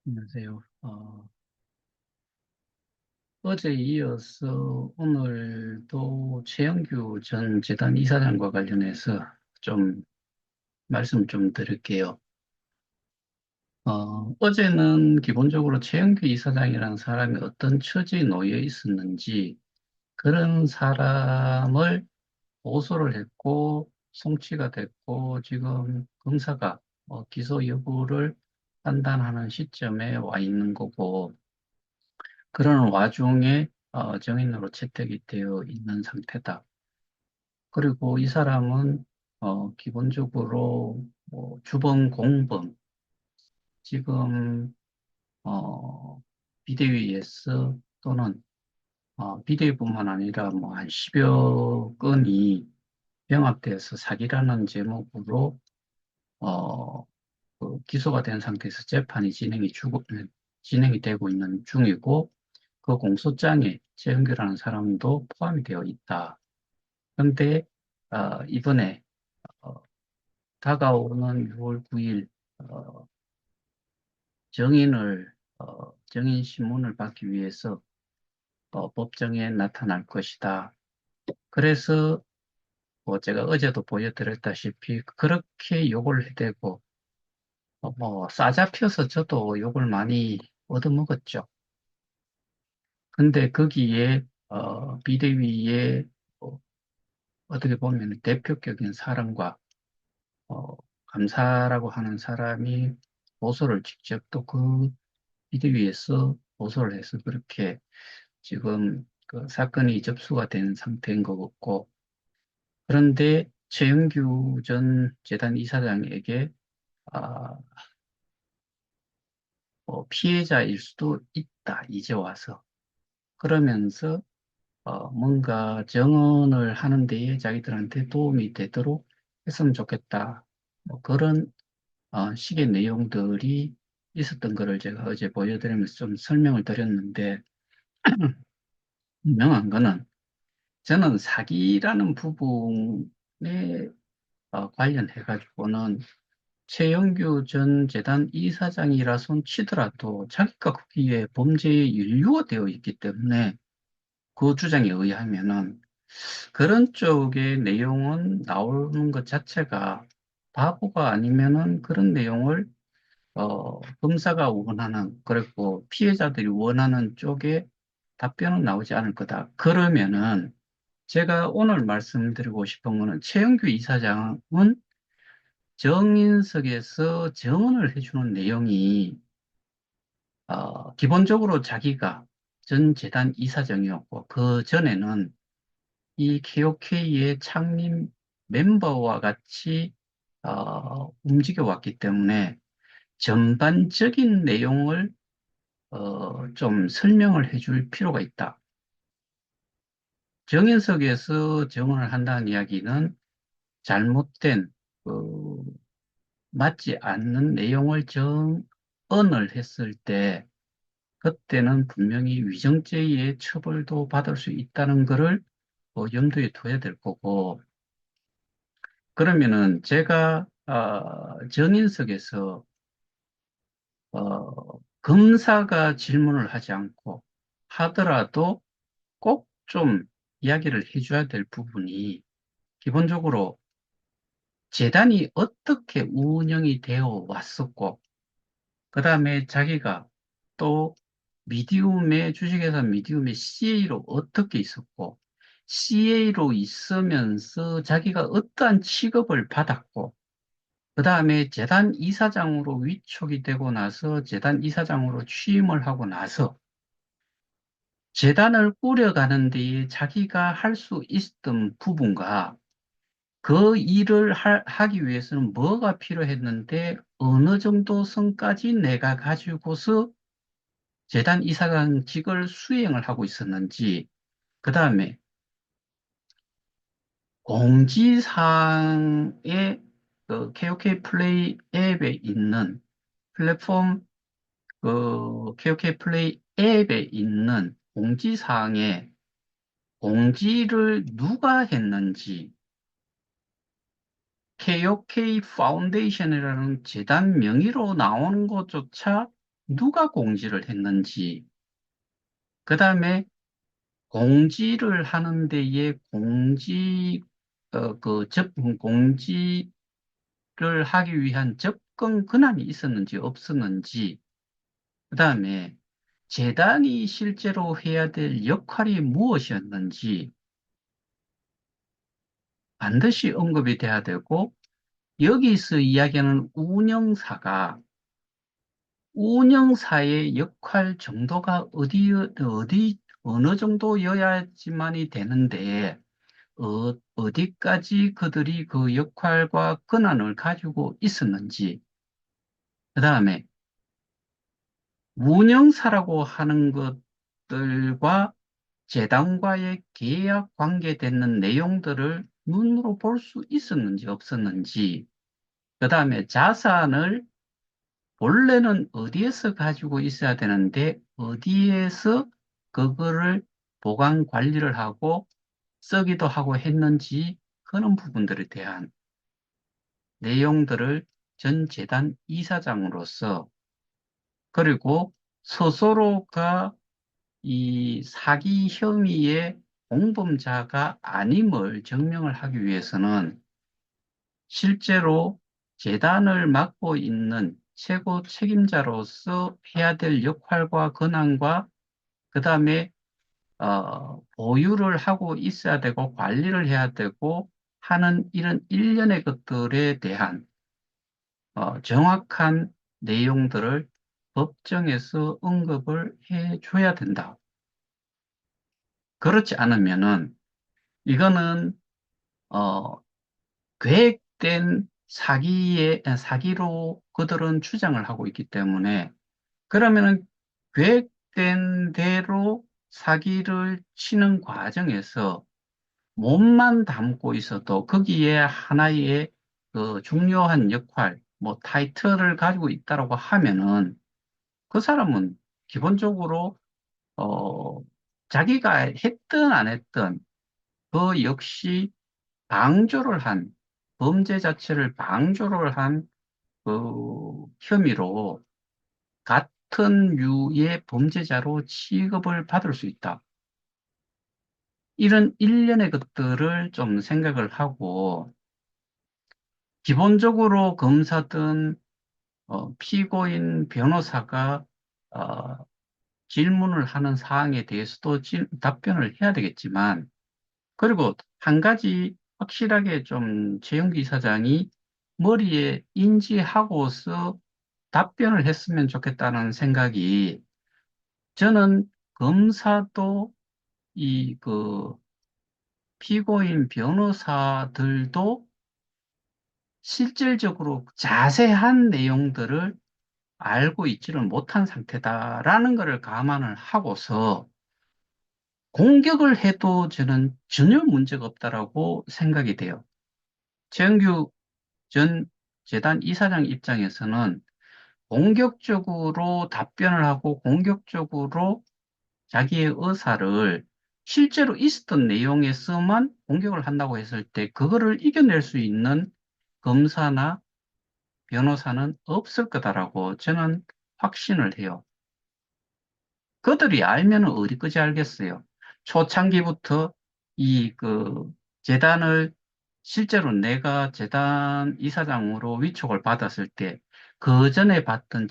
안녕하세요. 어제 이어서 오늘도 최영규 전 재단 이사장과 관련해서 좀 말씀 좀 드릴게요. 어제는 기본적으로 최영규 이사장이라는 사람이 어떤 처지에 놓여 있었는지 그런 사람을 고소를 했고 송치가 됐고 지금 검사가 기소 여부를 판단하는 시점에 와 있는 거고 그러는 와중에 정인으로 채택이 되어 있는 상태다. 그리고 이 사람은 기본적으로 주범 공범 지금 비대위에서 또는 비대위뿐만 아니라 뭐 한 10여 건이 병합돼서 사기라는 제목으로 어, 기소가 된 상태에서 재판이 진행이 되고 있는 중이고 그 공소장에 최은규라는 사람도 포함이 되어 있다. 그런데 이번에 어, 다가오는 6월 9일 정인 신문을 받기 위해서 법정에 나타날 것이다. 그래서 뭐 제가 어제도 보여드렸다시피 그렇게 욕을 해대고 뭐 싸잡혀서 저도 욕을 많이 얻어먹었죠. 근데 거기에 비대위의 어, 어떻게 보면 대표격인 사람과 어, 감사라고 하는 사람이 보고서를 직접 또 그 비대위에서 보고서를 해서 그렇게 지금 그 사건이 접수가 된 상태인 것 같고 그런데 최영규 전 재단 이사장에게 아, 피해자일 수도 있다 이제 와서 그러면서 뭔가 정언을 하는 데에 자기들한테 도움이 되도록 했으면 좋겠다. 뭐 그런 식의 내용들이 있었던 거를 제가 어제 보여드리면서 좀 설명을 드렸는데, 분명한 거는 저는 사기라는 부분에 관련해가지고는 최영규 전 재단 이사장이라 손 치더라도 자기가 거기에 범죄의 연루가 되어 있기 때문에 그 주장에 의하면은 그런 쪽의 내용은 나오는 것 자체가 바보가 아니면은 그런 내용을 검사가 원하는, 그리고 피해자들이 원하는 쪽에 답변은 나오지 않을 거다. 그러면은 제가 오늘 말씀드리고 싶은 거는 최영규 이사장은 정인석에서 정언을 해주는 내용이 기본적으로 자기가 전 재단 이사장이었고 그 전에는 이 KOK의 창립 멤버와 같이 움직여 왔기 때문에 전반적인 내용을 좀 설명을 해줄 필요가 있다. 정인석에서 정언을 한다는 이야기는 잘못된 그 맞지 않는 내용을 정언을 했을 때 그때는 분명히 위정죄의 처벌도 받을 수 있다는 것을 염두에 둬야 될 거고 그러면은 제가 정인석에서 검사가 질문을 하지 않고 하더라도 꼭 좀 이야기를 해줘야 될 부분이 기본적으로 재단이 어떻게 운영이 되어 왔었고, 그 다음에 자기가 또 주식회사 미디움의 CA로 어떻게 있었고, CA로 있으면서 자기가 어떠한 취급을 받았고, 그 다음에 재단 이사장으로 위촉이 되고 나서 재단 이사장으로 취임을 하고 나서 재단을 꾸려가는 데에 자기가 할 수 있었던 부분과 그 일을 하기 위해서는 뭐가 필요했는데 어느 정도 선까지 내가 가지고서 재단 이사장직을 수행을 하고 있었는지, 그 다음에 공지사항에 그 KOK 플레이 앱에 있는 플랫폼 KOK 플레이 앱에 있는 공지사항에 공지를 누가 했는지 KOK 파운데이션이라는 재단 명의로 나오는 것조차 누가 공지를 했는지, 그 다음에 공지를 하는 데에 공지를 하기 위한 접근 권한이 있었는지 없었는지, 그 다음에 재단이 실제로 해야 될 역할이 무엇이었는지 반드시 언급이 돼야 되고, 여기서 이야기하는 운영사의 역할 정도가 어느 정도여야지만이 되는데, 어디까지 그들이 그 역할과 권한을 가지고 있었는지, 그 다음에 운영사라고 하는 것들과 재단과의 계약 관계되는 내용들을 눈으로 볼 수 있었는지 없었는지, 그 다음에 자산을 본래는 어디에서 가지고 있어야 되는데, 어디에서 그거를 보관 관리를 하고 쓰기도 하고 했는지, 그런 부분들에 대한 내용들을 전 재단 이사장으로서, 그리고 스스로가 이 사기 혐의의 공범자가 아님을 증명을 하기 위해서는 실제로 재단을 맡고 있는 최고 책임자로서 해야 될 역할과 권한과 그다음에 보유를 하고 있어야 되고 관리를 해야 되고 하는 이런 일련의 것들에 대한 정확한 내용들을 법정에서 언급을 해줘야 된다. 그렇지 않으면은 이거는 어, 계획된 사기로 그들은 주장을 하고 있기 때문에 그러면은 계획된 대로 사기를 치는 과정에서 몸만 담고 있어도 거기에 하나의 그 중요한 역할, 뭐 타이틀을 가지고 있다라고 하면은 그 사람은 기본적으로 어 자기가 했든 안 했든 그 역시 방조를 한 범죄 자체를 방조를 한 그 혐의로 같은 유의 범죄자로 취급을 받을 수 있다. 이런 일련의 것들을 좀 생각을 하고 기본적으로 검사든 피고인 변호사가 어, 질문을 하는 사항에 대해서도 답변을 해야 되겠지만 그리고 한 가지 확실하게 좀 최영기 이사장이 머리에 인지하고서 답변을 했으면 좋겠다는 생각이 저는 검사도 이 그 피고인 변호사들도 실질적으로 자세한 내용들을 알고 있지를 못한 상태다라는 것을 감안을 하고서 공격을 해도 저는 전혀 문제가 없다라고 생각이 돼요. 최영규 전 재단 이사장 입장에서는 공격적으로 답변을 하고 공격적으로 자기의 의사를 실제로 있었던 내용에서만 공격을 한다고 했을 때 그거를 이겨낼 수 있는 검사나 변호사는 없을 거다라고 저는 확신을 해요. 그들이 알면 어디까지 알겠어요. 초창기부터 재단을 실제로 내가 재단 이사장으로 위촉을 받았을 때 그 전에 봤던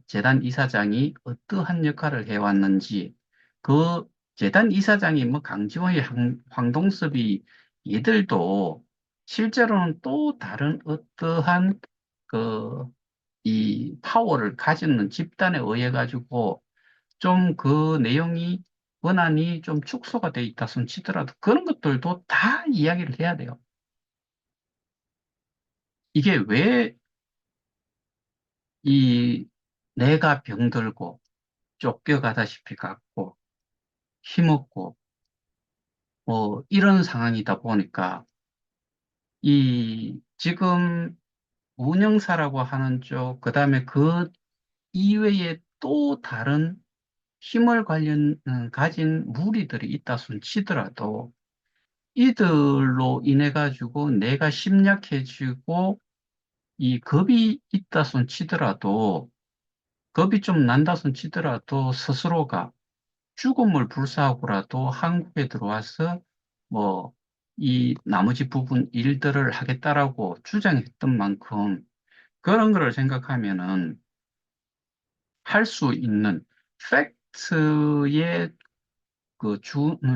재단 이사장이 어떠한 역할을 해왔는지 그 재단 이사장이 뭐 강지원이 황동섭이 이들도 실제로는 또 다른 어떠한 그 이 파워를 가지는 집단에 의해 가지고 좀 그 내용이 원한이 좀 축소가 돼 있다 손 치더라도 그런 것들도 다 이야기를 해야 돼요. 이게 왜 이 내가 병들고 쫓겨가다시피 갔고 힘없고 뭐 이런 상황이다 보니까 이 지금 운영사라고 하는 쪽 그다음에 그 이외에 또 다른 가진 무리들이 있다 손 치더라도 이들로 인해 가지고 내가 심약해지고 이 겁이 있다 손 치더라도 겁이 좀 난다손 치더라도 스스로가 죽음을 불사하고라도 한국에 들어와서 뭐 이 나머지 부분 일들을 하겠다라고 주장했던 만큼 그런 거를 생각하면은 할 수 있는 팩트에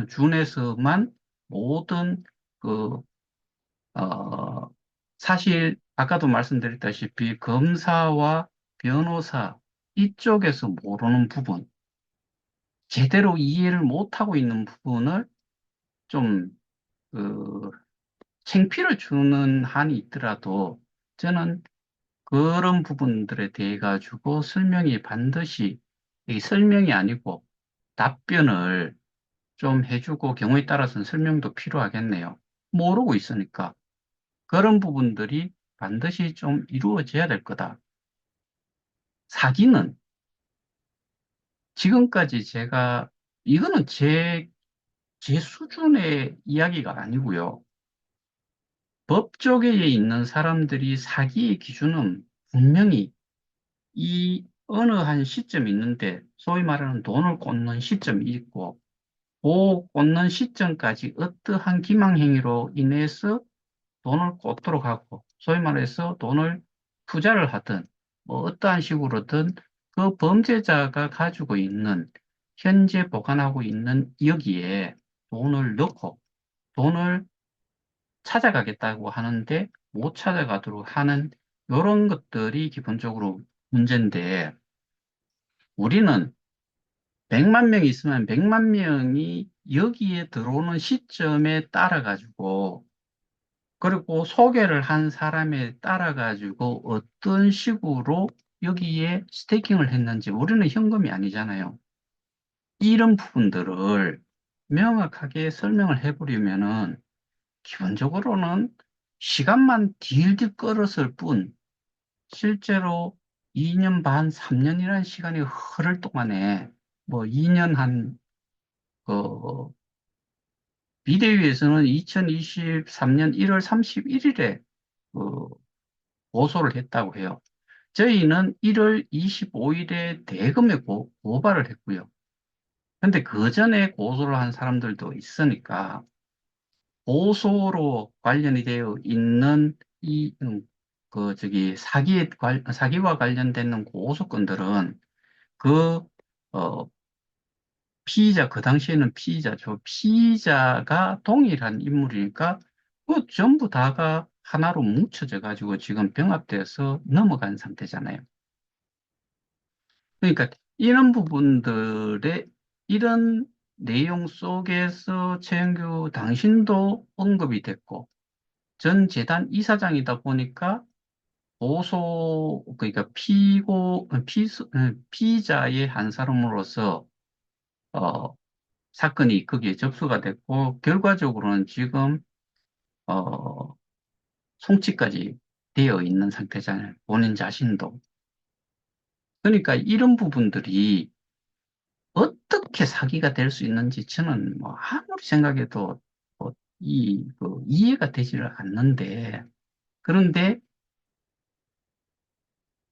준해서만 모든 그, 어, 사실 아까도 말씀드렸다시피 검사와 변호사 이쪽에서 모르는 부분, 제대로 이해를 못하고 있는 부분을 좀, 그, 창피를 주는 한이 있더라도 저는 그런 부분들에 대해 가지고 설명이 반드시, 이 설명이 아니고 답변을 좀 해주고 경우에 따라서는 설명도 필요하겠네요. 모르고 있으니까. 그런 부분들이 반드시 좀 이루어져야 될 거다. 사기는 지금까지 제가, 이거는 제 수준의 이야기가 아니고요. 법 쪽에 있는 사람들이 사기의 기준은 분명히 이 어느 한 시점이 있는데 소위 말하는 돈을 꽂는 시점이 있고 그 꽂는 시점까지 어떠한 기망행위로 인해서 돈을 꽂도록 하고 소위 말해서 돈을 투자를 하든 뭐 어떠한 식으로든 그 범죄자가 가지고 있는 현재 보관하고 있는 여기에 돈을 넣고 돈을 찾아가겠다고 하는데 못 찾아가도록 하는 이런 것들이 기본적으로 문제인데 우리는 100만 명이 있으면 100만 명이 여기에 들어오는 시점에 따라 가지고 그리고 소개를 한 사람에 따라 가지고 어떤 식으로 여기에 스테이킹을 했는지 우리는 현금이 아니잖아요. 이런 부분들을 명확하게 설명을 해버리면은 기본적으로는 시간만 딜딜 끌었을 뿐 실제로 2년 반, 3년이라는 시간이 흐를 동안에 뭐 2년 그, 비대위에서는 2023년 1월 31일에 고소를 했다고 해요. 저희는 1월 25일에 대검에 고발을 했고요. 근데 그 전에 고소를 한 사람들도 있으니까 고소로 관련이 되어 있는 사기와 관련되는 고소건들은 그, 어, 그 당시에는 피의자죠. 피의자가 동일한 인물이니까 그 전부 다가 하나로 뭉쳐져 가지고 지금 병합돼서 넘어간 상태잖아요. 그러니까 이런 부분들의 이런 내용 속에서 최영규 당신도 언급이 됐고 전 재단 이사장이다 보니까 그러니까 피의자의 한 사람으로서 어, 사건이 거기에 접수가 됐고 결과적으로는 지금 어, 송치까지 되어 있는 상태잖아요. 본인 자신도. 그러니까 이런 부분들이 어떻게 사기가 될 수 있는지 저는 뭐 아무리 생각해도 이해가 되지를 않는데 그런데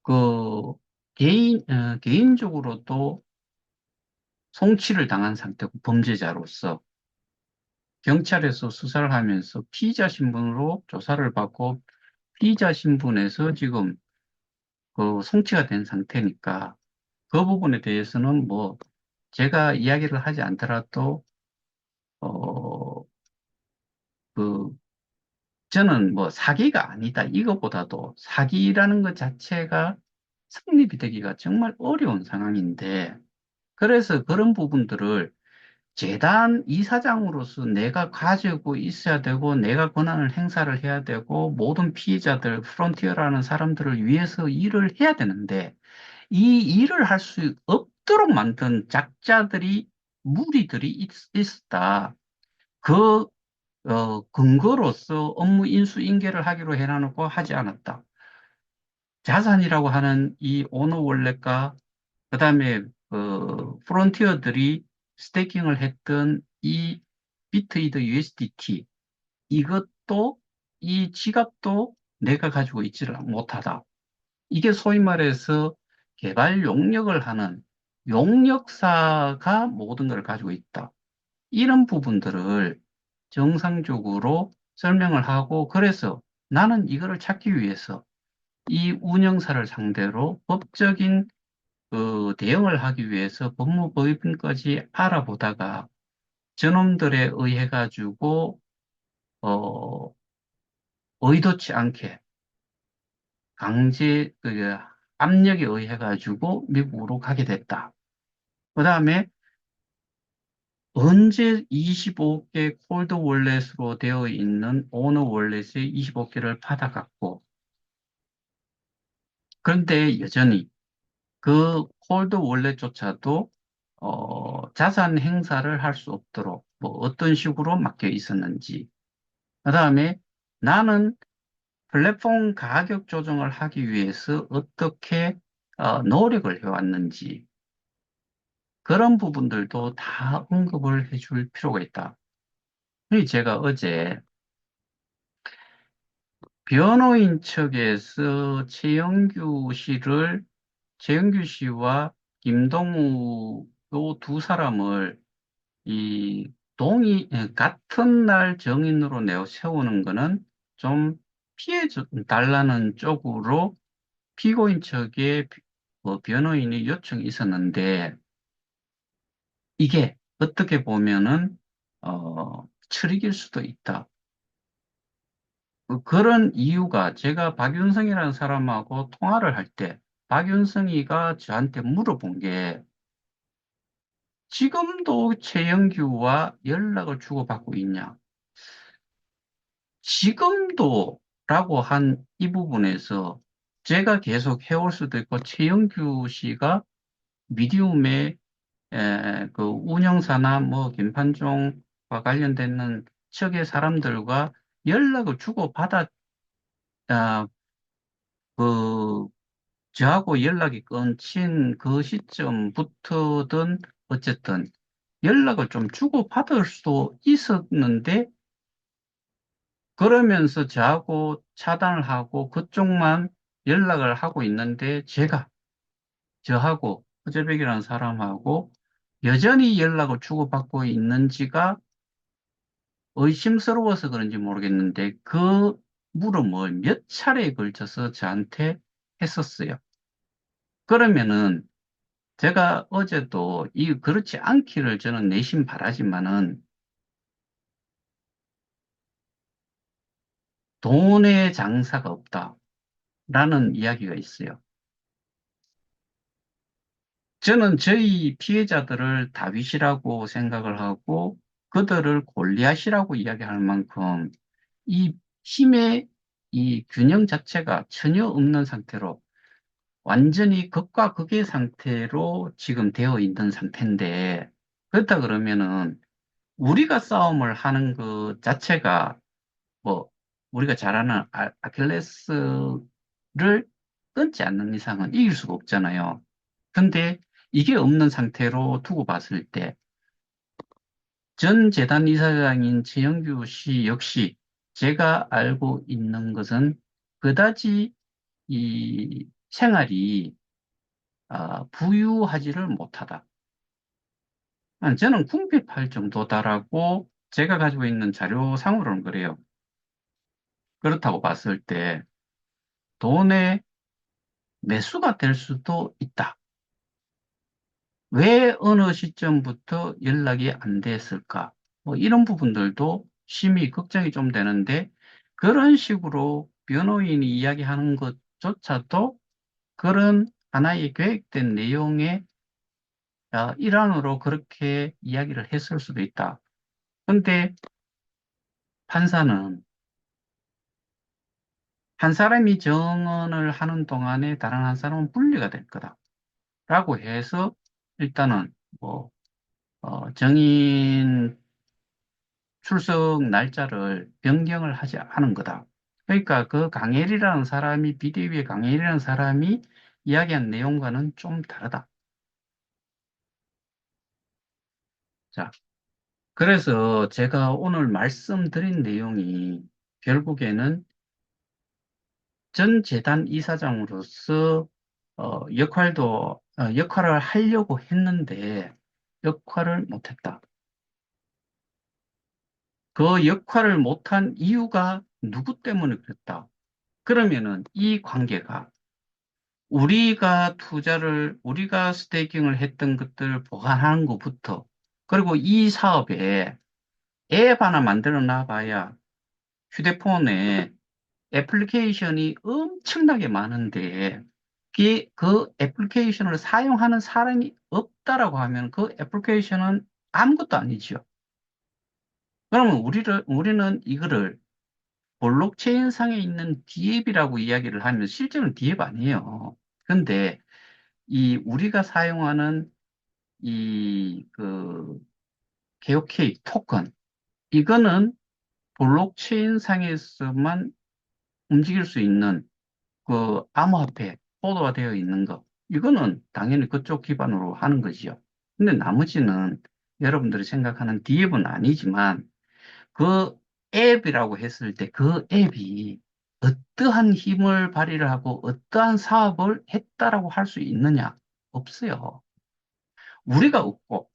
그 개인적으로도 송치를 당한 상태고 범죄자로서 경찰에서 수사를 하면서 피의자 신분으로 조사를 받고 피의자 신분에서 지금 그 송치가 된 상태니까 그 부분에 대해서는 뭐 제가 이야기를 하지 않더라도 어, 그 저는 뭐 사기가 아니다. 이거보다도 사기라는 것 자체가 성립이 되기가 정말 어려운 상황인데 그래서 그런 부분들을 재단 이사장으로서 내가 가지고 있어야 되고 내가 권한을 행사를 해야 되고 모든 피해자들 프론티어라는 사람들을 위해서 일을 해야 되는데 이 일을 할 수 없도록 만든 작자들이 무리들이 있었다. 그 근거로서 업무 인수인계를 하기로 해놔놓고 하지 않았다. 자산이라고 하는 이 오너 월렛과 그다음에 프론티어들이 스테이킹을 했던 이 비트이더 USDT 이것도 이 지갑도 내가 가지고 있지를 못하다. 이게 소위 말해서 개발 용역을 하는 용역사가 모든 걸 가지고 있다. 이런 부분들을 정상적으로 설명을 하고, 그래서 나는 이거를 찾기 위해서 이 운영사를 상대로 법적인 대응을 하기 위해서 법무법인까지 알아보다가 저놈들에 의해 가지고 어, 의도치 않게 강제 압력에 의해 가지고 미국으로 가게 됐다. 그다음에 언제 25개 콜드 월렛으로 되어 있는 오너 월렛의 25개를 받아갔고, 그런데 여전히 그 콜드 월렛조차도 자산 행사를 할 수 없도록 뭐 어떤 식으로 막혀 있었는지, 그다음에 나는 플랫폼 가격 조정을 하기 위해서 어떻게 노력을 해왔는지, 그런 부분들도 다 언급을 해줄 필요가 있다. 이 제가 어제 변호인 측에서 최영규 씨와 김동우 요 두 사람을 같은 날 정인으로 내어 세우는 거는 좀 피해 달라는 쪽으로 피고인 측에 변호인이 요청이 있었는데, 이게 어떻게 보면은 출입일 수도 있다. 그런 이유가 제가 박윤성이라는 사람하고 통화를 할 때 박윤성이가 저한테 물어본 게, 지금도 최영규와 연락을 주고받고 있냐? 지금도 라고 한 이 부분에서 제가 계속 해올 수도 있고, 최영규 씨가 미디움의 그 운영사나 뭐 김판종과 관련되는 측의 사람들과 연락을 주고받아, 아, 그 저하고 연락이 끊긴 그 시점부터든 어쨌든 연락을 좀 주고받을 수도 있었는데, 그러면서 저하고 차단을 하고 그쪽만 연락을 하고 있는데, 저하고 허재백이라는 사람하고 여전히 연락을 주고받고 있는지가 의심스러워서 그런지 모르겠는데, 그 물음을 몇 차례에 걸쳐서 저한테 했었어요. 그러면은 제가 어제도 그렇지 않기를 저는 내심 바라지만은, 돈의 장사가 없다라는 이야기가 있어요. 저는 저희 피해자들을 다윗이라고 생각을 하고 그들을 골리앗이라고 이야기할 만큼 이 힘의 이 균형 자체가 전혀 없는 상태로, 완전히 극과 극의 상태로 지금 되어 있는 상태인데, 그렇다 그러면은 우리가 싸움을 하는 것 자체가 뭐 우리가 잘 아는 아킬레스를 끊지 않는 이상은 이길 수가 없잖아요. 근데 이게 없는 상태로 두고 봤을 때 전 재단 이사장인 최영규 씨 역시 제가 알고 있는 것은 그다지 이 생활이 부유하지를 못하다. 저는 궁핍할 정도다라고 제가 가지고 있는 자료상으로는 그래요. 그렇다고 봤을 때 돈의 매수가 될 수도 있다. 왜 어느 시점부터 연락이 안 됐을까? 뭐 이런 부분들도 심히 걱정이 좀 되는데, 그런 식으로 변호인이 이야기하는 것조차도 그런 하나의 계획된 내용의 일환으로 그렇게 이야기를 했을 수도 있다. 근데 판사는 한 사람이 정언을 하는 동안에 다른 한 사람은 분리가 될 거다라고 해서 일단은 뭐 정인 출석 날짜를 변경을 하지 않은 거다. 그러니까 그 비대위의 강혜리라는 사람이 이야기한 내용과는 좀 다르다. 자, 그래서 제가 오늘 말씀드린 내용이 결국에는 전 재단 이사장으로서 역할을 하려고 했는데 역할을 못했다. 그 역할을 못한 이유가 누구 때문에 그랬다. 그러면은 이 관계가 우리가 스테이킹을 했던 것들을 보관하는 것부터, 그리고 이 사업에 앱 하나 만들어 놔봐야 휴대폰에 애플리케이션이 엄청나게 많은데, 그 애플리케이션을 사용하는 사람이 없다라고 하면 그 애플리케이션은 아무것도 아니죠. 그러면 우리는 이거를 블록체인 상에 있는 디앱이라고 이야기를 하면 실제로는 디앱 아니에요. 근데 이 우리가 사용하는 게오케이 토큰, 이거는 블록체인 상에서만 움직일 수 있는 그 암호화폐 코드가 되어 있는 거. 이거는 당연히 그쪽 기반으로 하는 거지요. 근데 나머지는 여러분들이 생각하는 디앱은 아니지만 그 앱이라고 했을 때 그 앱이 어떠한 힘을 발휘를 하고 어떠한 사업을 했다라고 할 수 있느냐? 없어요. 우리가 없고,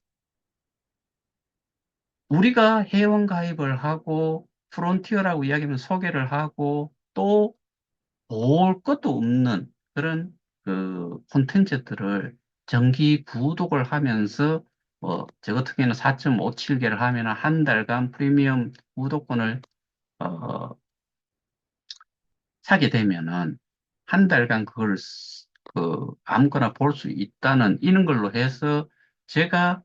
우리가 회원 가입을 하고, 프론티어라고 이야기하면 소개를 하고, 또 볼 것도 없는 그런 그 콘텐츠들을 정기 구독을 하면서, 저 같은 경우에는 4.57개를 하면 한 달간 프리미엄 구독권을 어, 사게 되면은 한 달간 아무거나 볼 수 있다는 이런 걸로 해서 제가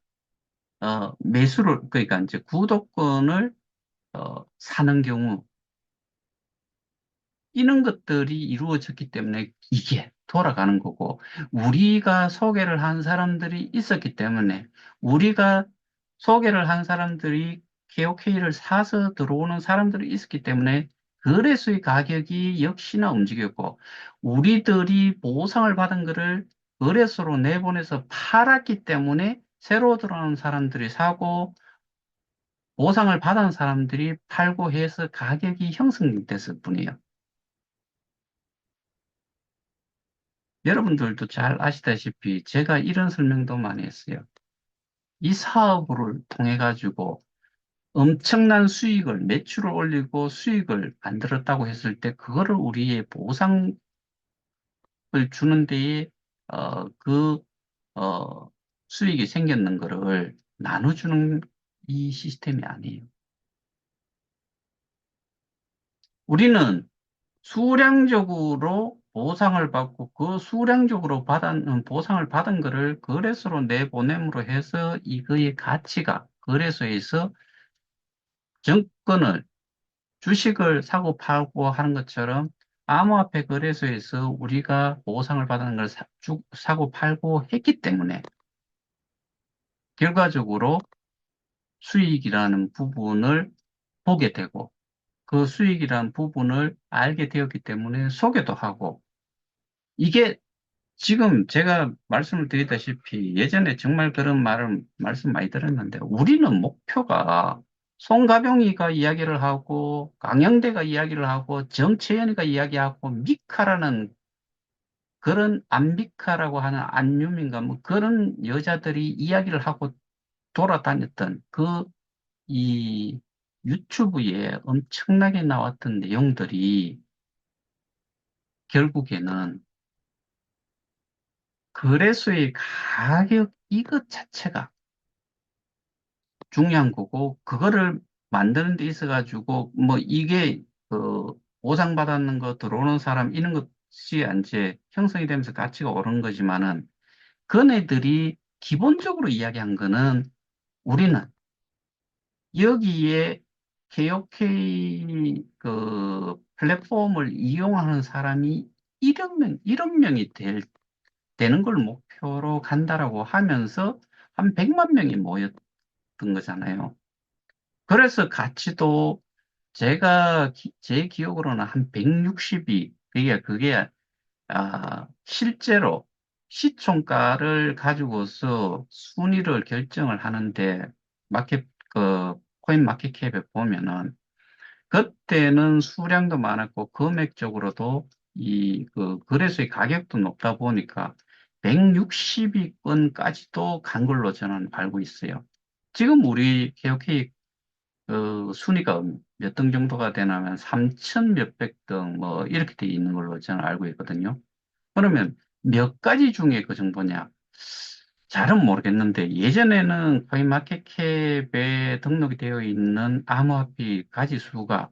그러니까 이제 구독권을 사는 경우 이런 것들이 이루어졌기 때문에 이게 돌아가는 거고, 우리가 소개를 한 사람들이 있었기 때문에, 우리가 소개를 한 사람들이 KOK를 사서 들어오는 사람들이 있었기 때문에 거래소의 가격이 역시나 움직였고, 우리들이 보상을 받은 거를 거래소로 내보내서 팔았기 때문에 새로 들어오는 사람들이 사고, 보상을 받은 사람들이 팔고 해서 가격이 형성됐을 뿐이에요. 여러분들도 잘 아시다시피 제가 이런 설명도 많이 했어요. 이 사업을 통해 가지고 엄청난 매출을 올리고 수익을 만들었다고 했을 때 그거를 우리의 보상을 주는 데에 그 수익이 생겼는 거를 나눠주는 이 시스템이 아니에요. 우리는 수량적으로 보상을 받고 그 수량적으로 받은 보상을 받은 거를 거래소로 내보냄으로 해서 이거의 가치가 거래소에서 증권을 주식을 사고 팔고 하는 것처럼 암호화폐 거래소에서 우리가 보상을 받은 걸 사고 팔고 했기 때문에 결과적으로 수익이라는 부분을 보게 되고 그 수익이라는 부분을 알게 되었기 때문에 소개도 하고 이게 지금 제가 말씀을 드리다시피 예전에 정말 그런 말씀 많이 들었는데 우리는 목표가 송가병이가 이야기를 하고 강영대가 이야기를 하고 정채연이가 이야기하고 미카라는 그런 안미카라고 하는 안유민가 뭐 그런 여자들이 이야기를 하고 돌아다녔던 이 유튜브에 엄청나게 나왔던 내용들이 결국에는 거래소의 가격 이것 자체가 중요한 거고, 그거를 만드는 데 있어가지고, 뭐, 이게, 보상받았는 거 들어오는 사람, 이런 것이 이제 형성이 되면서 가치가 오른 거지만은, 그네들이 기본적으로 이야기한 거는 우리는 여기에 KOK 플랫폼을 이용하는 사람이 1억 명이 되는 걸 목표로 간다라고 하면서 한 100만 명이 모였던 거잖아요. 그래서 가치도 제 기억으로는 한 160이, 그게, 실제로 시총가를 가지고서 순위를 결정을 하는데, 코인 마켓캡에 보면은, 그때는 수량도 많았고, 금액적으로도 그 거래소의 가격도 높다 보니까 160위권까지도 간 걸로 저는 알고 있어요. 지금 우리 KOK 순위가 몇 등 정도가 되냐면 3천 몇백 등 뭐 이렇게 돼 있는 걸로 저는 알고 있거든요. 그러면 몇 가지 중에 그 정도냐? 잘은 모르겠는데 예전에는 코인마켓캡에 등록이 되어 있는 암호화폐 가지 수가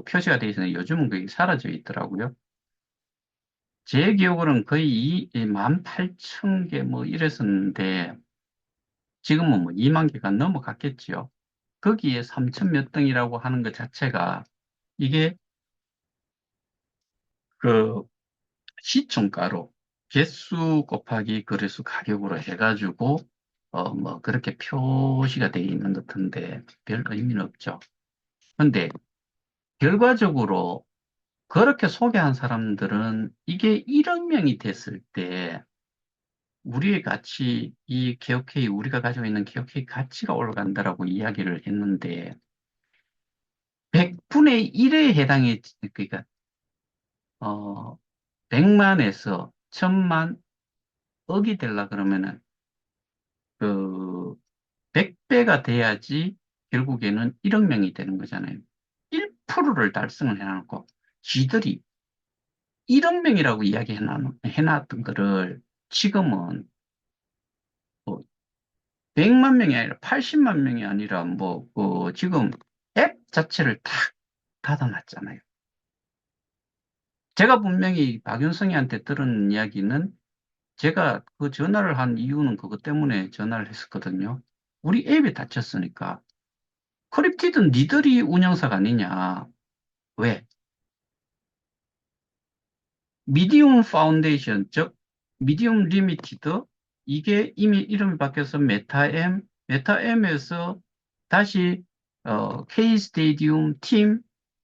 표시가 되어 있었는데 요즘은 그게 사라져 있더라고요. 제 기억으로는 거의 18,000개 뭐 이랬었는데 지금은 뭐 2만 개가 넘어갔겠지요. 거기에 3천 몇 등이라고 하는 것 자체가 이게 그 시총가로 개수 곱하기 거래수 가격으로 해가지고 뭐 그렇게 표시가 되어 있는 것 같은데 별 의미는 없죠. 근데 결과적으로 그렇게 소개한 사람들은 이게 1억 명이 됐을 때 우리의 가치, 이 기업회의, 우리가 가지고 있는 기업회의 가치가 올라간다라고 이야기를 했는데 100분의 1에 해당해, 그러니까, 100만에서 1000만, 억이 되려 그러면은 그 100배가 돼야지 결국에는 1억 명이 되는 거잖아요. 1%를 달성을 해놓고 지들이 1억 명이라고 해놨던 거를 지금은 뭐 100만 명이 아니라 80만 명이 아니라 뭐, 지금 앱 자체를 탁 닫아놨잖아요. 제가 분명히 박윤성이한테 들은 이야기는 제가 그 전화를 한 이유는 그것 때문에 전화를 했었거든요. 우리 앱이 닫혔으니까. 크립티든 니들이 운영사가 아니냐. 왜? 미디움 파운데이션, 즉, 미디움 리미티드, 이게 이미 이름이 바뀌어서 메타엠에서 다시, K 스테디움 팀,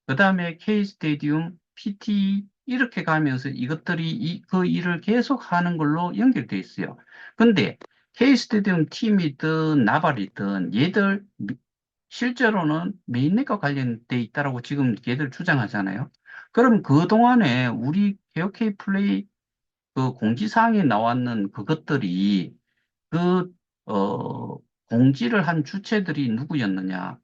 그 다음에 K 스테디움 PT, 이렇게 가면서 이것들이 그 일을 계속 하는 걸로 연결돼 있어요. 근데 K 스테디움 팀이든 나발이든 얘들 실제로는 메인넷과 관련돼 있다라고 지금 얘들 주장하잖아요. 그럼 그동안에 우리 케어케이 플레이 그 공지사항에 나왔는 그것들이 그, 공지를 한 주체들이 누구였느냐?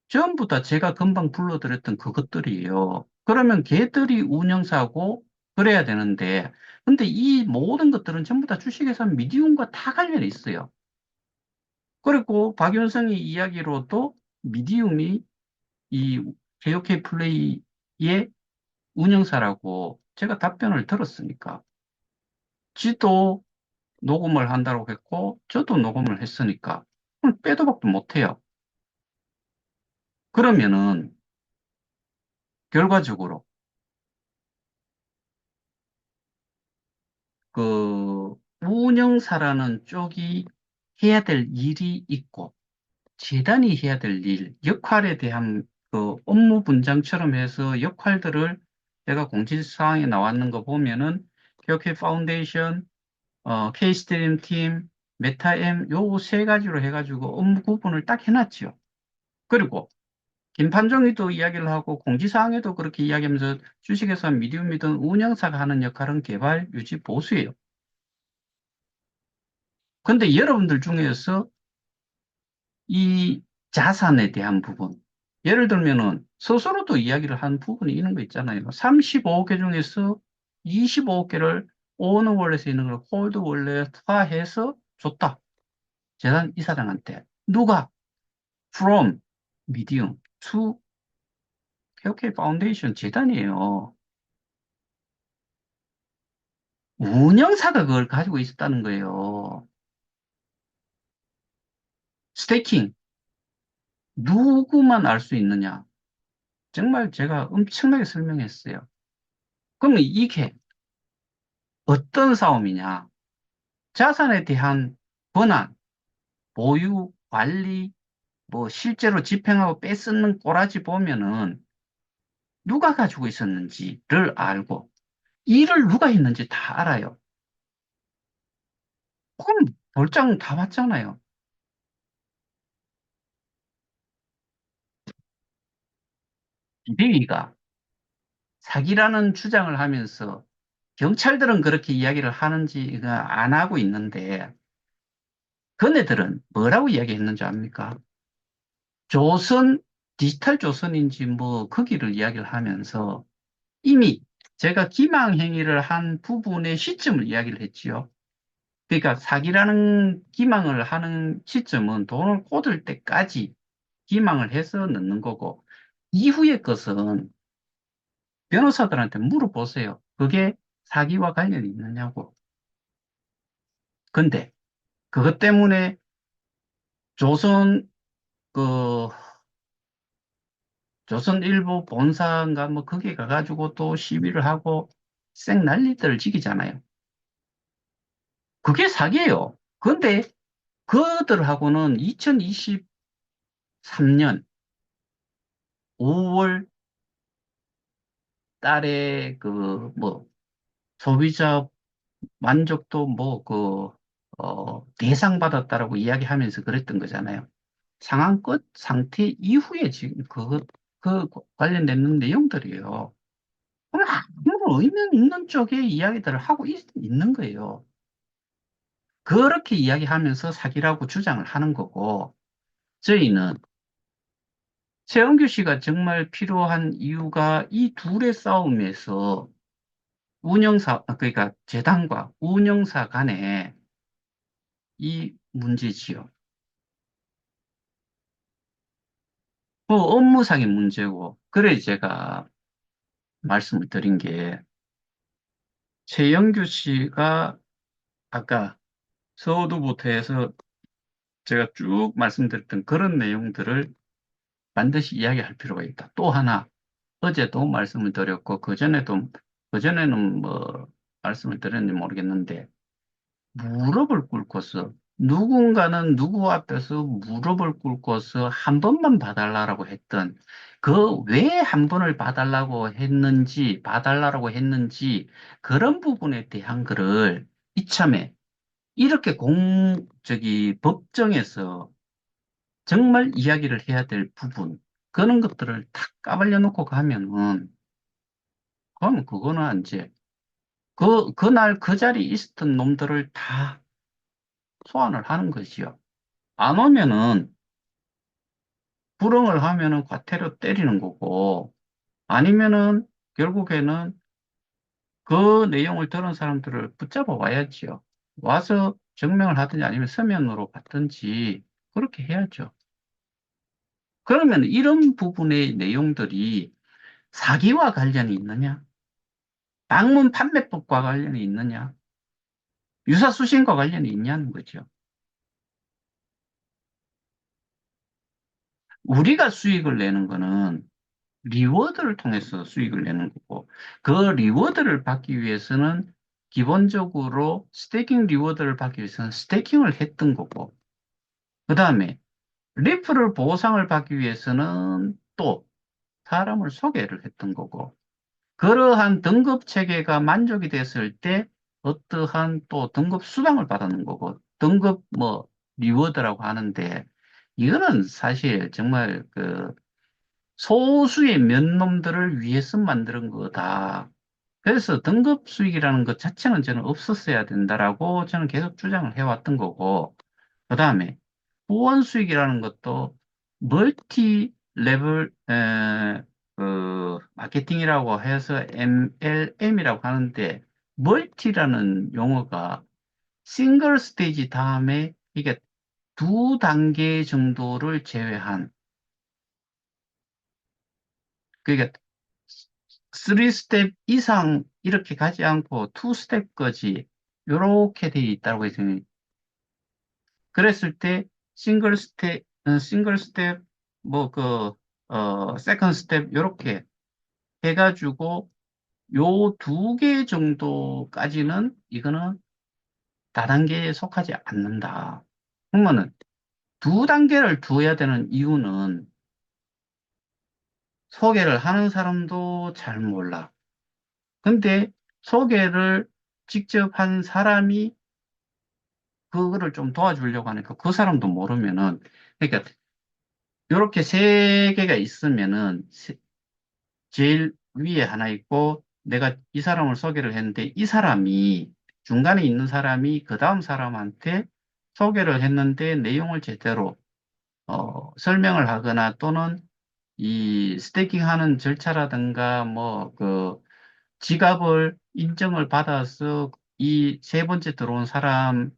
전부 다 제가 금방 불러드렸던 그것들이에요. 그러면 걔들이 운영사고 그래야 되는데, 근데 이 모든 것들은 전부 다 주식회사 미디움과 다 관련이 있어요. 그리고 박윤성의 이야기로도 미디움이 이 JOK 플레이의 운영사라고 제가 답변을 들었으니까. 지도 녹음을 한다고 했고, 저도 녹음을 했으니까. 그럼 빼도 박도 못해요. 그러면은, 결과적으로, 그, 운영사라는 쪽이 해야 될 일이 있고, 재단이 해야 될 일, 역할에 대한 그 업무 분장처럼 해서 역할들을 제가 공지사항에 나왔는 거 보면은, 기업회 파운데이션, K스트림 팀, 메타엠 요 세 가지로 해가지고 업무 구분을 딱 해놨죠. 그리고 김판정이도 이야기를 하고 공지사항에도 그렇게 이야기하면서 주식회사 미디움이든 운영사가 하는 역할은 개발, 유지, 보수예요. 근데 여러분들 중에서 이 자산에 대한 부분, 예를 들면은 스스로도 이야기를 한 부분이 있는 거 있잖아요. 35억 개 중에서 25억 개를 오너 월렛에 있는 걸 홀드 월렛화해서 줬다. 재단 이사장한테. 누가? From medium to KOK 파운데이션 재단이에요. 운영사가 그걸 가지고 있었다는 거예요. 스테이킹. 누구만 알 수 있느냐? 정말 제가 엄청나게 설명했어요. 그러면 이게 어떤 싸움이냐? 자산에 대한 권한, 보유, 관리, 뭐 실제로 집행하고 뺏는 꼬라지 보면은 누가 가지고 있었는지를 알고 일을 누가 했는지 다 알아요. 그럼 볼장 다 봤잖아요. 비대위가 사기라는 주장을 하면서 경찰들은 그렇게 이야기를 하는지 안 하고 있는데 그네들은 뭐라고 이야기했는지 압니까? 조선, 디지털 조선인지 뭐 거기를 이야기를 하면서 이미 제가 기망행위를 한 부분의 시점을 이야기를 했지요. 그러니까 사기라는 기망을 하는 시점은 돈을 꽂을 때까지 기망을 해서 넣는 거고 이후의 것은 변호사들한테 물어보세요. 그게 사기와 관련이 있느냐고. 근데 그것 때문에 조선 그 조선일보 본사인가 뭐 거기 가가지고 또 시위를 하고 쌩 난리들을 지기잖아요. 그게 사기예요. 근데 그들하고는 2023년 5월 달에 그 뭐 소비자 만족도 뭐 대상 받았다라고 이야기하면서 그랬던 거잖아요. 상한 끝 상태 이후에 지금 그 관련된 내용들이에요. 그럼 아무런 의미 있는 쪽에 이야기들을 하고 있는 거예요. 그렇게 이야기하면서 사기라고 주장을 하는 거고, 저희는 최은규 씨가 정말 필요한 이유가 이 둘의 싸움에서 그러니까 재단과 운영사 간에 이 문제지요. 그 업무상의 문제고, 그래 제가 말씀을 드린 게, 최영규 씨가 아까 서두부터 해서 제가 쭉 말씀드렸던 그런 내용들을 반드시 이야기할 필요가 있다. 또 하나, 어제도 말씀을 드렸고, 그전에는 뭐, 말씀을 드렸는지 모르겠는데, 무릎을 꿇고서, 누군가는 누구 앞에서 무릎을 꿇고서 한 번만 봐달라고 했던, 그 왜 한 번을 봐달라고 했는지, 그런 부분에 대한 거를 이참에 이렇게 법정에서 정말 이야기를 해야 될 부분, 그런 것들을 탁 까발려 놓고 가면은, 그럼 그거는 이제, 그날 그 자리에 있었던 놈들을 다 소환을 하는 것이요. 안 오면은, 불응을 하면은 과태료 때리는 거고, 아니면은, 결국에는 그 내용을 들은 사람들을 붙잡아 와야지요. 와서 증명을 하든지 아니면 서면으로 받든지, 그렇게 해야죠. 그러면 이런 부분의 내용들이 사기와 관련이 있느냐? 방문 판매법과 관련이 있느냐? 유사수신과 관련이 있냐는 거죠. 우리가 수익을 내는 거는 리워드를 통해서 수익을 내는 거고, 그 리워드를 받기 위해서는 기본적으로 스테이킹 리워드를 받기 위해서는 스테이킹을 했던 거고, 그 다음에 리프를 보상을 받기 위해서는 또 사람을 소개를 했던 거고, 그러한 등급 체계가 만족이 됐을 때 어떠한 또 등급 수당을 받는 거고, 등급 뭐 리워드라고 하는데, 이거는 사실 정말 그 소수의 몇 놈들을 위해서 만드는 거다. 그래서 등급 수익이라는 것 자체는 저는 없었어야 된다라고 저는 계속 주장을 해왔던 거고, 그 다음에 후원 수익이라는 것도 멀티 레벨 마케팅이라고 해서 MLM이라고 하는데 멀티라는 용어가 싱글 스테이지 다음에 이게 두 단계 정도를 제외한 그러니까 3 스텝 이상 이렇게 가지 않고 2 스텝까지 이렇게 돼 있다고 해서 그랬을 때 싱글 스텝 뭐 세컨드 스텝 이렇게 해가지고 요 두 개 정도까지는 이거는 다단계에 속하지 않는다. 그러면은 두 단계를 두어야 되는 이유는 소개를 하는 사람도 잘 몰라. 근데 소개를 직접 한 사람이 그거를 좀 도와주려고 하니까 그 사람도 모르면은 그러니까 이렇게 세 개가 있으면은 제일 위에 하나 있고 내가 이 사람을 소개를 했는데 이 사람이 중간에 있는 사람이 그 다음 사람한테 소개를 했는데 내용을 제대로 설명을 하거나 또는 이 스테이킹하는 절차라든가 뭐 그 지갑을 인정을 받아서 이 세 번째 들어온 사람이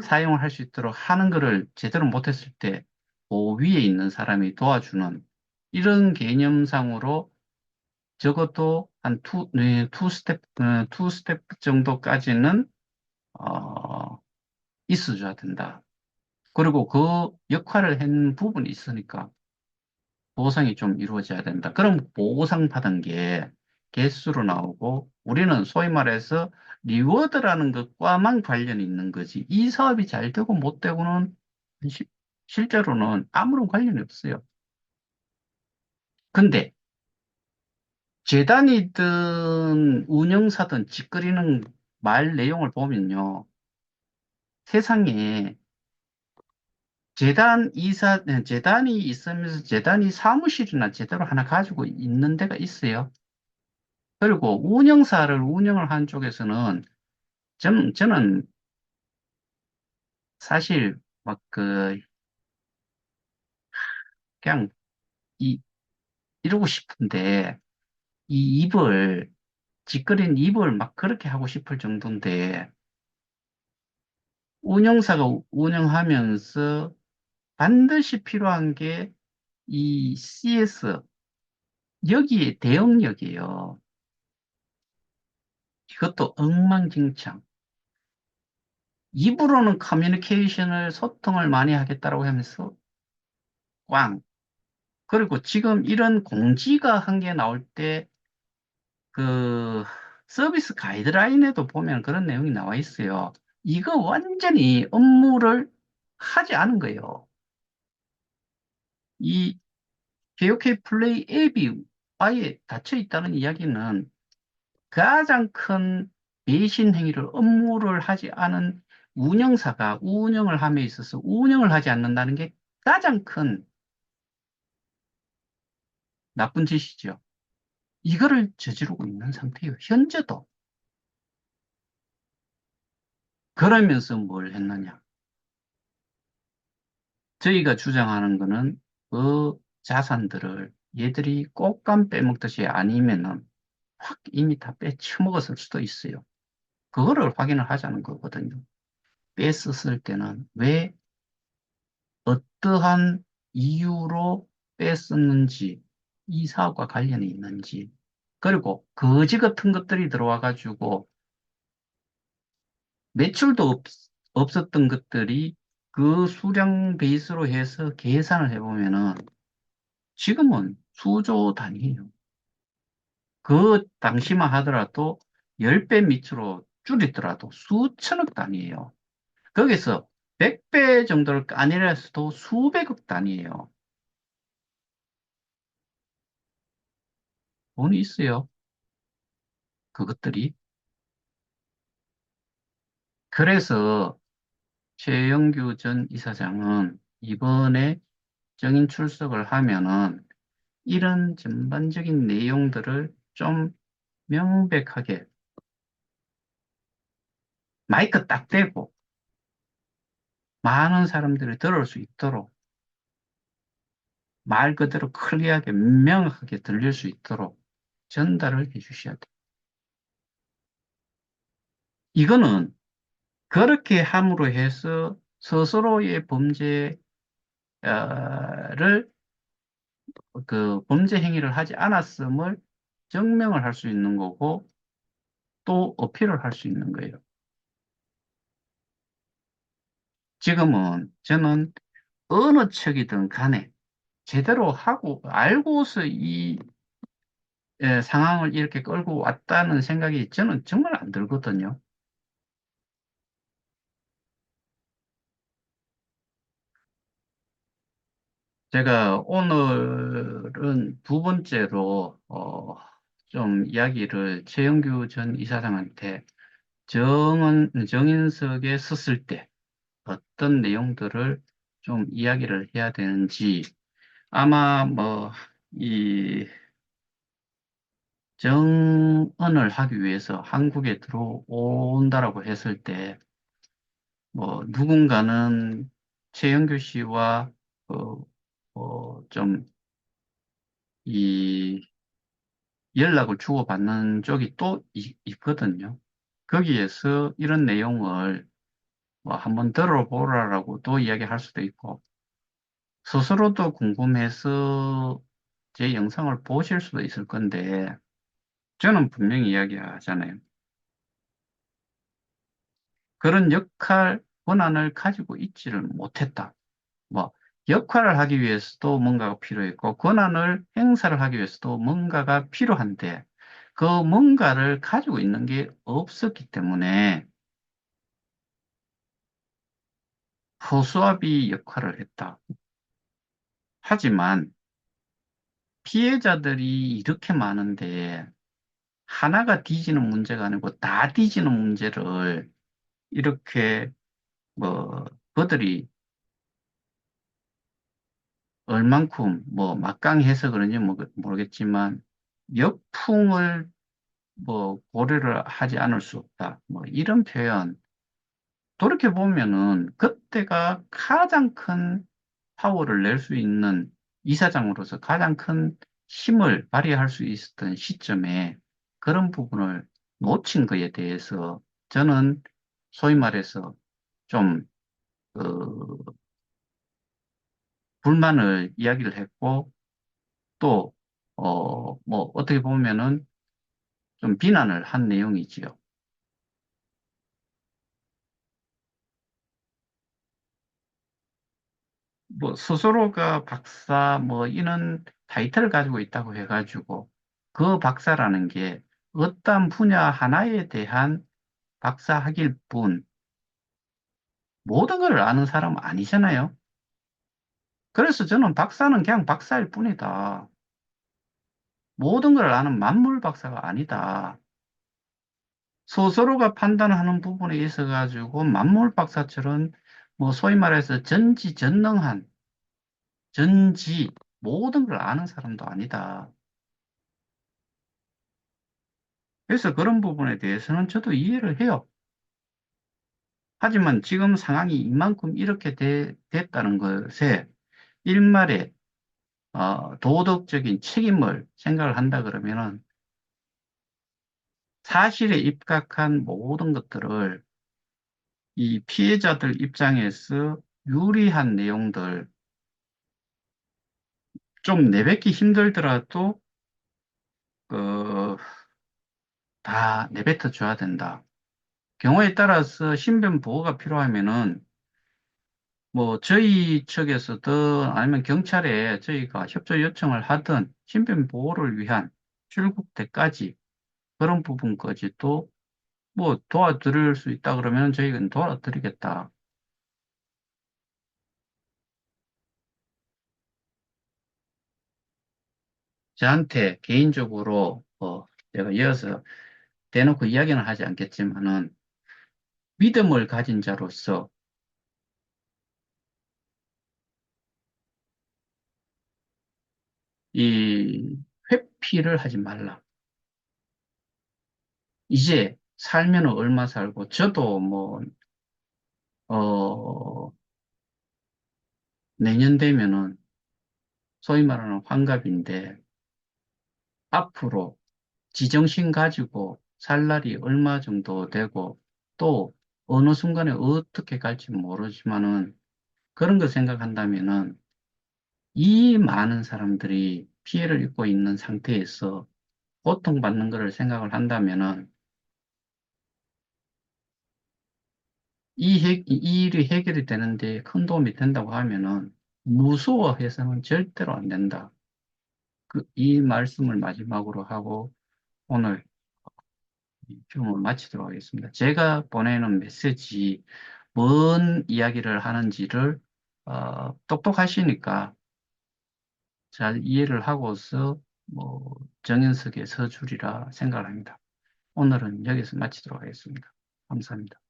사용을 할 수 있도록 하는 거를 제대로 못했을 때 그 위에 있는 사람이 도와주는 이런 개념상으로 적어도 한 투 스텝 정도까지는 어, 있어줘야 된다. 그리고 그 역할을 한 부분이 있으니까 보상이 좀 이루어져야 된다. 그럼 보상 받은 게 개수로 나오고 우리는 소위 말해서 리워드라는 것과만 관련이 있는 거지. 이 사업이 잘 되고 못 되고는 시- 실제로는 아무런 관련이 없어요. 근데 재단이든 운영사든 짓거리는 말 내용을 보면요. 세상에 재단이 있으면서 재단이 사무실이나 제대로 하나 가지고 있는 데가 있어요. 그리고 운영사를 운영을 한 쪽에서는 저는 사실 막 그냥 이, 이러고 싶은데 이 입을, 짓거린 입을 막 그렇게 하고 싶을 정도인데 운영사가 운영하면서 반드시 필요한 게 이 CS, 여기에 대응력이에요. 이것도 엉망진창. 입으로는 커뮤니케이션을, 소통을 많이 하겠다라고 하면서 꽝. 그리고 지금 이런 공지가 한 개 나올 때 그 서비스 가이드라인에도 보면 그런 내용이 나와 있어요. 이거 완전히 업무를 하지 않은 거예요. 이 KOK 플레이 앱이 아예 닫혀 있다는 이야기는 가장 큰 배신 행위를 업무를 하지 않은 운영사가 운영을 함에 있어서 운영을 하지 않는다는 게 가장 큰 나쁜 짓이죠. 이거를 저지르고 있는 상태예요. 현재도. 그러면서 뭘 했느냐? 저희가 주장하는 거는 그 자산들을 얘들이 꽃감 빼먹듯이 아니면은 확 이미 다 빼쳐먹었을 수도 있어요. 그거를 확인을 하자는 거거든요. 뺐었을 때는 왜 어떠한 이유로 뺐었는지, 이 사업과 관련이 있는지, 그리고 거지 같은 것들이 들어와가지고 매출도 없었던 것들이 그 수량 베이스로 해서 계산을 해보면은 지금은 수조 단위예요. 그 당시만 하더라도 10배 밑으로 줄이더라도 수천억 단위예요. 거기서 100배 정도를 까내렸어도 수백억 단위예요. 돈이 있어요. 그것들이. 그래서 최영규 전 이사장은 이번에 정인 출석을 하면은 이런 전반적인 내용들을 좀 명백하게 마이크 딱 대고 많은 사람들이 들을 수 있도록 말 그대로 클리어하게 명확하게 들릴 수 있도록 전달을 해 주셔야 돼요. 이거는 그렇게 함으로 해서 스스로의 범죄를 그 범죄 행위를 하지 않았음을 증명을 할 수 있는 거고 또 어필을 할 수 있는 거예요. 지금은 저는 어느 측이든 간에 제대로 하고 알고서 이 상황을 이렇게 끌고 왔다는 생각이 저는 정말 안 들거든요. 제가 오늘은 두 번째로 좀 이야기를 최영규 전 이사장한테 정인석에 섰을 때 어떤 내용들을 좀 이야기를 해야 되는지 아마 뭐, 이 정언을 하기 위해서 한국에 들어온다라고 했을 때, 뭐, 누군가는 최영규 씨와, 그, 좀, 이, 연락을 주고받는 쪽이 또 있거든요. 거기에서 이런 내용을 뭐 한번 들어보라라고 또 이야기할 수도 있고, 스스로도 궁금해서 제 영상을 보실 수도 있을 건데, 저는 분명히 이야기하잖아요. 그런 역할, 권한을 가지고 있지를 못했다. 뭐, 역할을 하기 위해서도 뭔가가 필요했고, 권한을 행사를 하기 위해서도 뭔가가 필요한데, 그 뭔가를 가지고 있는 게 없었기 때문에 허수아비 역할을 했다. 하지만 피해자들이 이렇게 많은데, 하나가 뒤지는 문제가 아니고 다 뒤지는 문제를 이렇게 뭐 그들이 얼만큼 뭐 막강해서 그런지 모르겠지만 역풍을 뭐 고려를 하지 않을 수 없다. 뭐 이런 표현 돌이켜 보면은 그때가 가장 큰 파워를 낼 수 있는 이사장으로서 가장 큰 힘을 발휘할 수 있었던 시점에 그런 부분을 놓친 거에 대해서 저는 소위 말해서 좀 불만을 이야기를 했고 또 뭐 어떻게 보면은 좀 비난을 한 내용이지요. 뭐 스스로가 박사 뭐 이런 타이틀을 가지고 있다고 해가지고 그 박사라는 게 어떤 분야 하나에 대한 박사학일 뿐 모든 걸 아는 사람은 아니잖아요. 그래서 저는 박사는 그냥 박사일 뿐이다. 모든 걸 아는 만물 박사가 아니다. 스스로가 판단하는 부분에 있어 가지고 만물 박사처럼 뭐 소위 말해서 전지전능한 전지 모든 걸 아는 사람도 아니다. 그래서 그런 부분에 대해서는 저도 이해를 해요. 하지만 지금 상황이 이만큼 이렇게 됐다는 것에 일말의 도덕적인 책임을 생각을 한다 그러면은 사실에 입각한 모든 것들을 이 피해자들 입장에서 유리한 내용들 좀 내뱉기 힘들더라도 그, 다 내뱉어 줘야 된다. 경우에 따라서 신변 보호가 필요하면은 뭐 저희 측에서든 아니면 경찰에 저희가 협조 요청을 하든 신변 보호를 위한 출국 때까지 그런 부분까지도 뭐 도와드릴 수 있다 그러면 저희는 도와드리겠다. 저한테 개인적으로 제가 이어서 대놓고 이야기는 하지 않겠지만은 믿음을 가진 자로서 이 회피를 하지 말라. 이제 살면 얼마 살고 저도 뭐 어, 내년 되면은 소위 말하는 환갑인데 앞으로 지정신 가지고 살 날이 얼마 정도 되고 또 어느 순간에 어떻게 갈지 모르지만은 그런 거 생각한다면은 이 많은 사람들이 피해를 입고 있는 상태에서 고통받는 것을 생각을 한다면은 이 일이 해결이 되는데 큰 도움이 된다고 하면은 무서워해서는 절대로 안 된다. 이 말씀을 마지막으로 하고 오늘 이 film을 마치도록 하겠습니다. 제가 보내는 메시지, 뭔 이야기를 하는지를 똑똑하시니까 잘 이해를 하고서 뭐 정연석의 서술이라 생각을 합니다. 오늘은 여기서 마치도록 하겠습니다. 감사합니다.